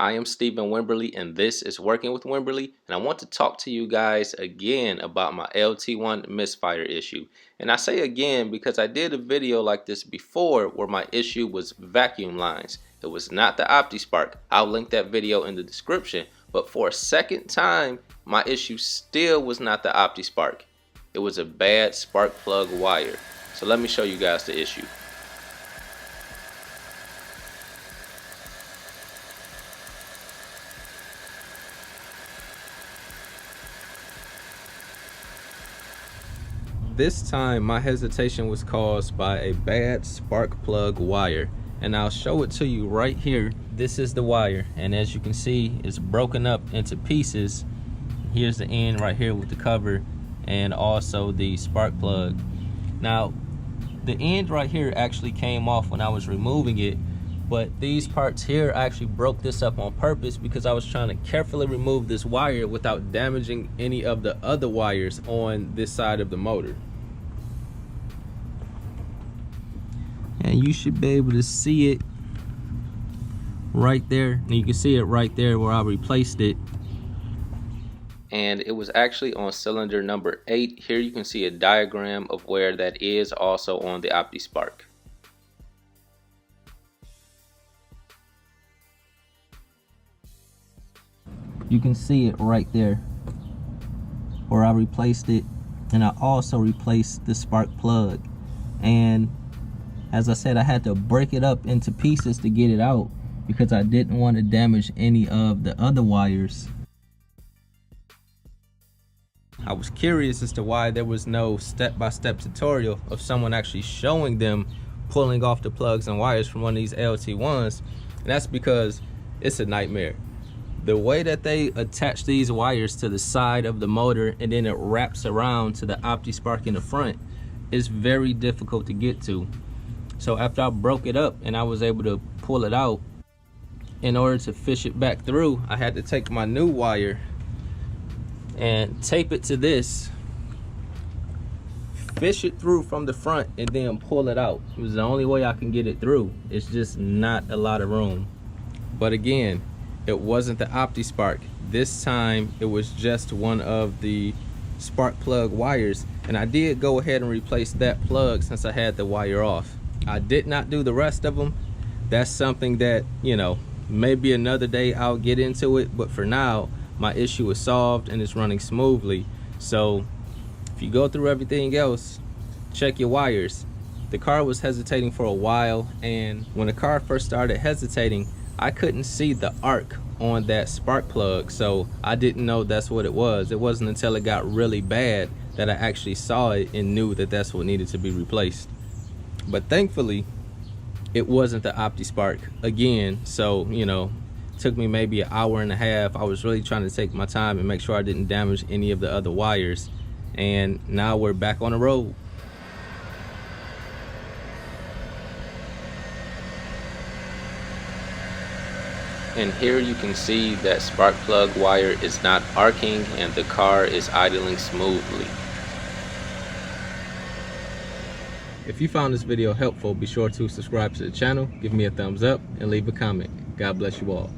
I am Stephen Wimberley and this is Working with Wimberley, and I want to talk to you guys again about my LT1 Misfire issue. And I say again because I did a video like this before where my issue was vacuum lines. It was not the Optispark. I'll link that video in the description. But for a second time, my issue still was not the Optispark. It was a bad spark plug wire. So let me show you guys the issue. This time my hesitation was caused by a bad spark plug wire, and I'll show it to you right here. This is the wire, and as you can see, it's broken up into pieces. Here's the end right here with the cover and also the spark plug. Now the end right here actually came off when I was removing it, but these parts here, I actually broke this up on purpose because I was trying to carefully remove this wire without damaging any of the other wires on this side of the motor. And you should be able to see it right there, and you can see it right there where I replaced it. And it was actually on cylinder number 8. Here you can see a diagram of where that is, also on the Optispark. You can see it right there where I replaced it, and I also replaced the spark plug. And as I said, I had to break it up into pieces to get it out because I didn't want to damage any of the other wires. I was curious as to why there was no step-by-step tutorial of someone actually showing them pulling off the plugs and wires from one of these LT1s, and that's because it's a nightmare. The way that they attach these wires to the side of the motor and then it wraps around to the Optispark in the front is very difficult to get to. So after I broke it up and I was able to pull it out, in order to fish it back through, I had to take my new wire and tape it to this, fish it through from the front, and then pull it out. It was the only way I can get it through. It's just not a lot of room. But again, it wasn't the Optispark. This time it was just one of the spark plug wires, and I did go ahead and replace that plug since I had the wire off. I did not do the rest of them. That's something that, you know, maybe another day I'll get into it, but for now my issue is solved and it's running smoothly. So if you go through everything else, check your wires. The car was hesitating for a while, and when the car first started hesitating, I couldn't see the arc on that spark plug, so I didn't know that's what it was. It wasn't until it got really bad that I actually saw it and knew that that's what needed to be replaced. But thankfully it wasn't the Optispark again, so you know, it took me maybe an hour and a half. I was really trying to take my time and make sure I didn't damage any of the other wires, and now we're back on the road. And here you can see that spark plug wire is not arcing and the car is idling smoothly. If you found this video helpful, be sure to subscribe to the channel, give me a thumbs up, and leave a comment. God bless you all.